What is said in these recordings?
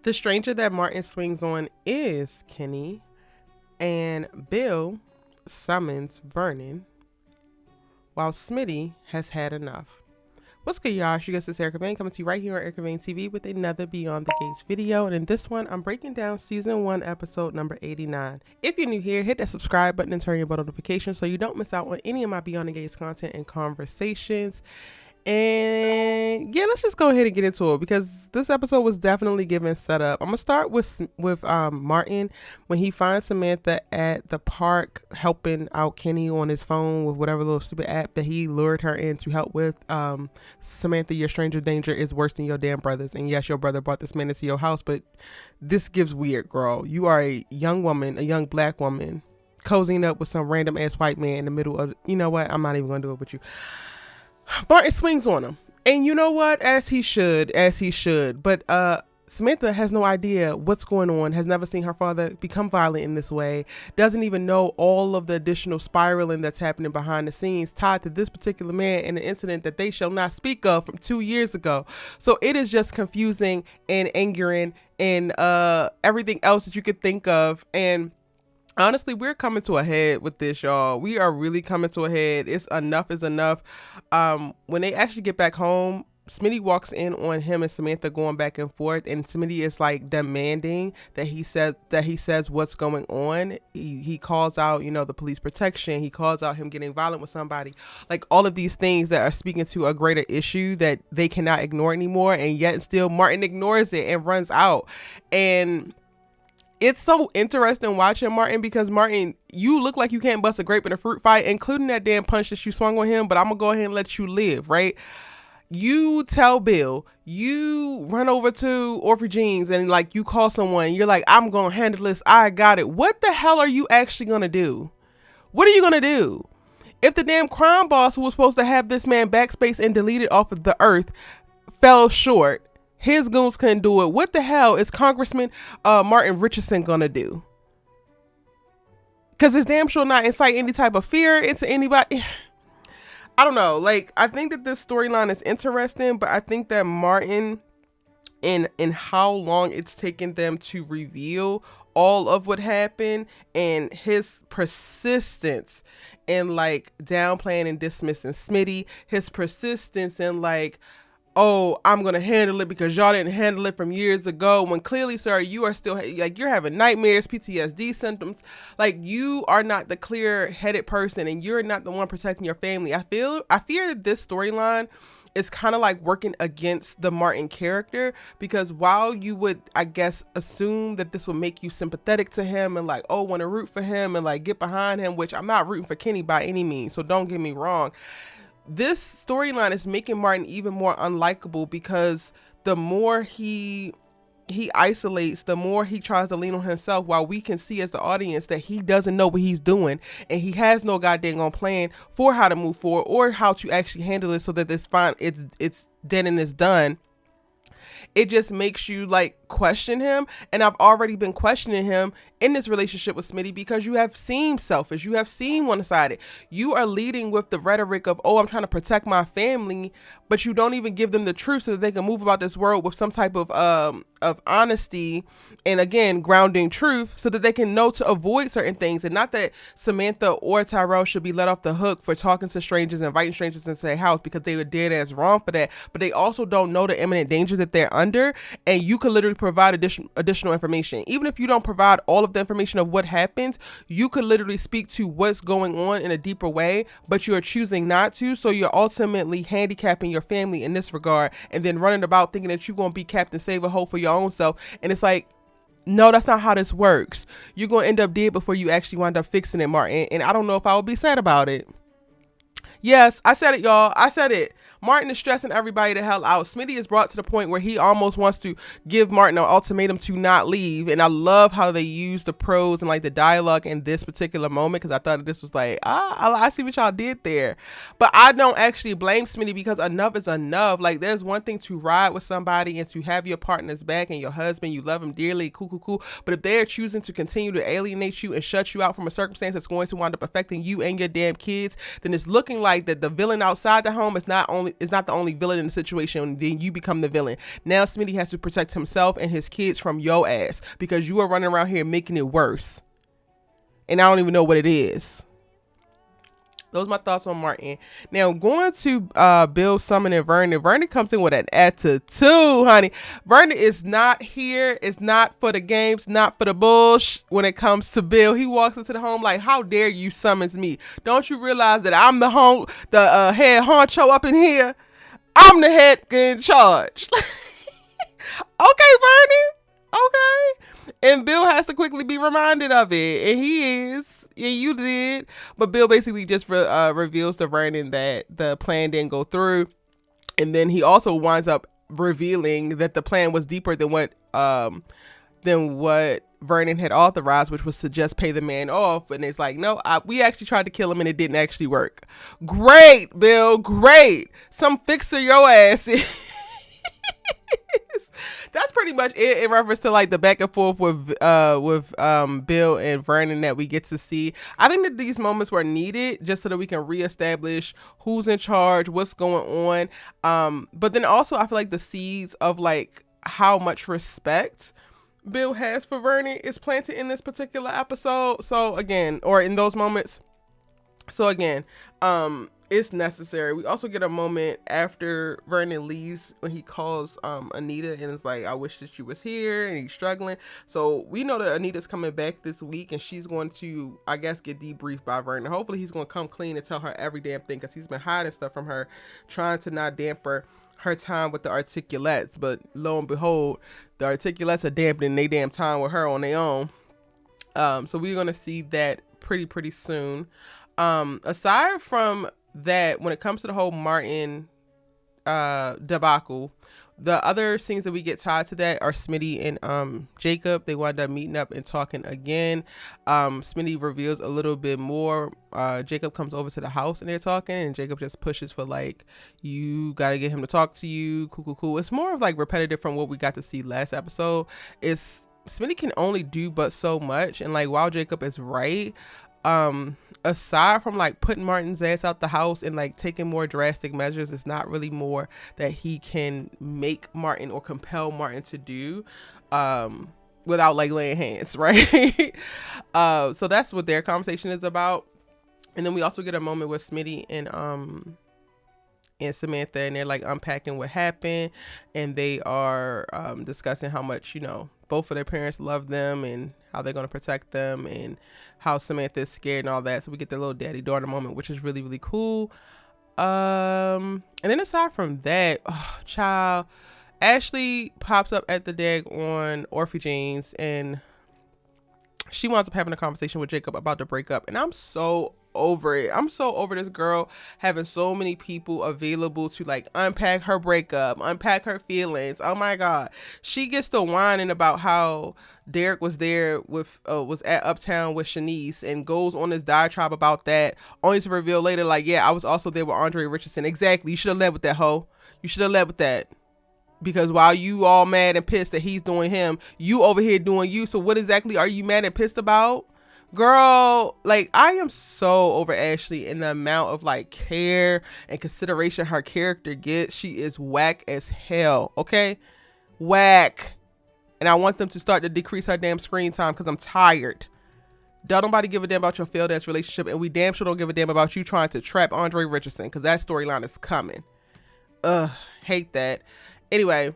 The stranger that Martin swings on is Kenny, and Bill summons Vernon, while Smitty has had enough. What's good, y'all? It's your guest, Erica Vane, coming to you right here on Erica Vane TV with another Beyond the Gates video. And in this one, I'm breaking down season 1, episode number 89. If you're new here, hit that subscribe button and turn your bell notifications so you don't miss out on any of my Beyond the Gates content and conversations. And yeah, let's just go ahead and get into it because this episode was definitely given set up. I'm gonna start with Martin when he finds Samantha at the park helping out Kenny on his phone with whatever little stupid app that he lured her in to help with. Samantha, your stranger danger is worse than your damn brothers, and yes, your brother brought this man into your house, but this gives weird, girl. You are a young woman, a young black woman, cozying up with some random ass white man in the middle of, you know what, I'm not even gonna do it with you. Martin swings on him, and you know what, as he should, but Samantha has no idea what's going on, has never seen her father become violent in this way, doesn't even know all of the additional spiraling that's happening behind the scenes tied to this particular man in an incident that they shall not speak of from 2 years ago. So it is just confusing and angering and everything else that you could think of. And honestly, we're coming to a head with this, y'all. We are really coming to a head. It's enough is enough. When they actually get back home, Smitty walks in on him and Samantha going back and forth, and Smitty is like demanding that he says what's going on. He calls out, the police protection. He calls out him getting violent with somebody, like all of these things that are speaking to a greater issue that they cannot ignore anymore. And yet still Martin ignores it and runs out. And it's so interesting watching Martin because Martin, you look like you can't bust a grape in a fruit fight, including that damn punch that you swung on him, but I'm gonna go ahead and let you live, right? You tell Bill, you run over to Orphans and like you call someone, you're like, I'm gonna handle this, I got it. What the hell are you actually gonna do? What are you gonna do? If the damn crime boss who was supposed to have this man backspace and deleted off of the earth fell short, his goons couldn't do it, what the hell is Congressman Martin Richardson gonna do? Because it's damn sure not incite any type of fear into anybody. I don't know. Like, I think that this storyline is interesting, but I think that Martin, in how long it's taken them to reveal all of what happened and his persistence in like downplaying and dismissing Smitty, his persistence in like, oh, I'm going to handle it because y'all didn't handle it from years ago, when clearly, sir, you are still, like, you're having nightmares, PTSD symptoms. Like, you are not the clear-headed person and you're not the one protecting your family. I fear that this storyline is kind of like working against the Martin character, because while you would, I guess, assume that this will make you sympathetic to him and like, oh, want to root for him and like get behind him, which I'm not rooting for Kenny by any means, so don't get me wrong. This storyline is making Martin even more unlikable because the more he isolates, the more he tries to lean on himself, while we can see as the audience that he doesn't know what he's doing and he has no goddamn plan for how to move forward or how to actually handle it so that it's fine, it's dead and it's done. It just makes you like question him. And I've already been questioning him in this relationship with Smitty because you have seemed selfish. You have seemed one-sided. You are leading with the rhetoric of, oh, I'm trying to protect my family, but you don't even give them the truth so that they can move about this world with some type of honesty and, again, grounding truth so that they can know to avoid certain things. And not that Samantha or Tyrell should be let off the hook for talking to strangers, inviting strangers into their house, because they were dead ass wrong for that. But they also don't know the imminent danger that they're under. And you could literally provide additional information. Even if you don't provide all of the information of what happens, you could literally speak to what's going on in a deeper way, but you're choosing not to. So you're ultimately handicapping your family in this regard, and then running about thinking that you're going to be Captain Save-A-Ho for your own self. And it's like, no, that's not how this works. You're going to end up dead before you actually wind up fixing it, Martin. And I don't know if I would be sad about it. Yes, I said it, y'all. I said it. Martin is stressing everybody the hell out. Smitty is brought to the point where he almost wants to give Martin an ultimatum to not leave. And I love how they use the prose and like the dialogue in this particular moment, because I thought that this was like, I see what y'all did there. But I don't actually blame Smitty, because enough is enough. Like, there's one thing to ride with somebody and to have your partner's back and your husband, you love him dearly, cool. But if they're choosing to continue to alienate you and shut you out from a circumstance that's going to wind up affecting you and your damn kids, then it's looking like that the villain outside the home is not only is not the only villain in the situation, then you become the villain. Now Smitty has to protect himself and his kids from your ass because you are running around here making it worse. And I don't even know what it is. Those are my thoughts on Martin. Now, going to Bill summoning Vernon. Vernon comes in with an attitude, honey. Vernon is not here. It's not for the games, not for the bullshit when it comes to Bill. He walks into the home like, how dare you summons me? Don't you realize that I'm the head honcho up in here? I'm the head in charge. Okay, Vernon. Okay. And Bill has to quickly be reminded of it. And he is. Yeah, you did. But Bill basically just reveals to Vernon that the plan didn't go through. And then he also winds up revealing that the plan was deeper than what Vernon had authorized, which was to just pay the man off. And it's like, no, we actually tried to kill him and it didn't actually work. Great, Bill. Great. Some fixer your ass. That's pretty much it in reference to like the back and forth with Bill and Vernon that we get to see. I think that these moments were needed just so that we can reestablish who's in charge, what's going on. But then also I feel like the seeds of like how much respect Bill has for Vernon is planted in this particular episode. So again, or in those moments. So again, it's necessary. We also get a moment after Vernon leaves when he calls Anita and it's like, I wish that you was here, and he's struggling. So we know that Anita's coming back this week and she's going to, I guess, get debriefed by Vernon. Hopefully he's going to come clean and tell her every damn thing because he's been hiding stuff from her, trying to not damper her time with the articulates. But lo and behold, the articulates are dampening their damn time with her on their own. So we're going to see that pretty soon. Aside from that, when it comes to the whole Martin debacle, the other scenes that we get tied to that are Smitty and Jacob. They wind up meeting up and talking again. Smitty reveals a little bit more. Jacob comes over to the house and they're talking, and Jacob just pushes for like, you gotta get him to talk to you. Cool. It's more of like repetitive from what we got to see last episode. Smitty can only do but so much, and like while Jacob is right, aside from like putting Martin's ass out the house and like taking more drastic measures, it's not really more that he can make Martin or compel Martin to do without like laying hands, right? So that's what their conversation is about. And then we also get a moment with Smitty and Samantha, and they're like unpacking what happened, and they are discussing how much, both of their parents love them and how they're going to protect them, and how Samantha is scared and all that. So we get the little daddy-daughter moment, which is really, really cool. And then aside from that, child, Ashley pops up at the daggone Orphejeans, and she winds up having a conversation with Jacob about the breakup. And I'm so over it. I'm so over this girl having so many people available to like unpack her breakup, unpack her feelings. Oh my God. She gets to whining about how Derek was there was at Uptown with Shanice, and goes on this diatribe about that, only to reveal later like, yeah, I was also there with Andre Richardson. Exactly. You should have led with that, hoe. You should have led with that. Because while you all mad and pissed that he's doing him, you over here doing you. So what exactly are you mad and pissed about? Girl, like, I am so over Ashley and the amount of like care and consideration her character gets. She is whack as hell, okay? Whack. And I want them to start to decrease her damn screen time because I'm tired. Don't nobody give a damn about your failed ass relationship, and we damn sure don't give a damn about you trying to trap Andre Richardson, because that storyline is coming. Hate that. Anyway,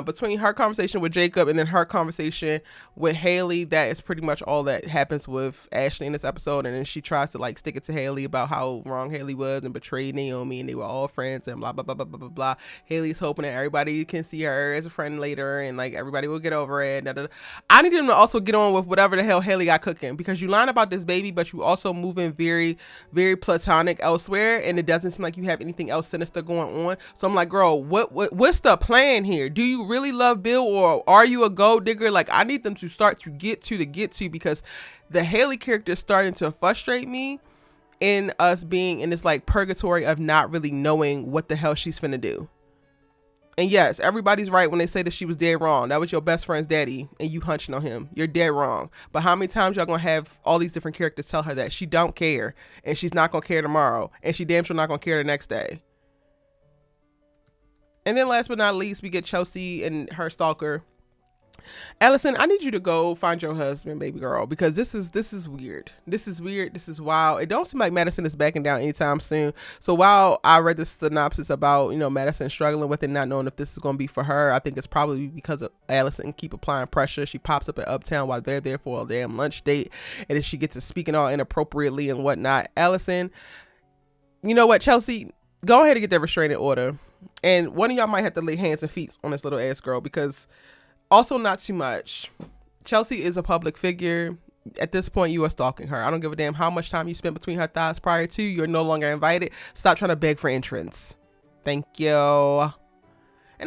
between her conversation with Jacob and then her conversation with Haley, that is pretty much all that happens with Ashley in this episode. And then she tries to like stick it to Haley about how wrong Haley was and betrayed Naomi, and they were all friends and blah blah blah blah blah blah blah. Haley's hoping that everybody can see her as a friend later, and like everybody will get over it. I need them to also get on with whatever the hell Haley got cooking, because you lying about this baby, but you also moving very, very platonic elsewhere, and it doesn't seem like you have anything else sinister going on. So I'm like, girl, what's the plan here? Do you really love Bill, or are you a gold digger? Like, I need them to start to get to, because the Haley character is starting to frustrate me in us being in this like purgatory of not really knowing what the hell she's finna do. And yes, everybody's right when they say that she was dead wrong. That was your best friend's daddy and you hunching on him. You're dead wrong. But how many times y'all gonna have all these different characters tell her that she don't care, and she's not gonna care tomorrow, and she damn sure not gonna care the next day? And then last but not least, we get Chelsea and her stalker. Allison, I need you to go find your husband, baby girl, because this is weird. This is weird. This is wild. It don't seem like Madison is backing down anytime soon. So while I read the synopsis about, Madison struggling with it, not knowing if this is going to be for her, I think it's probably because of Allison keep applying pressure. She pops up at Uptown while they're there for a damn lunch date, and then she gets to speaking all inappropriately and whatnot. Allison, you know what, Chelsea, go ahead and get that restraining order. And one of y'all might have to lay hands and feet on this little ass girl, because also not too much. Chelsea is a public figure. At this point, you are stalking her. I don't give a damn how much time you spent between her thighs prior to. You're no longer invited. Stop trying to beg for entrance. Thank you. And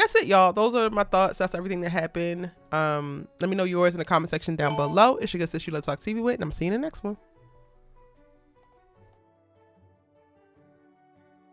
that's it, y'all. Those are my thoughts. That's everything that happened. Let me know yours in the comment section down below. It's your good sis, you Let's Talk TV with, and I'm seeing you in the next one.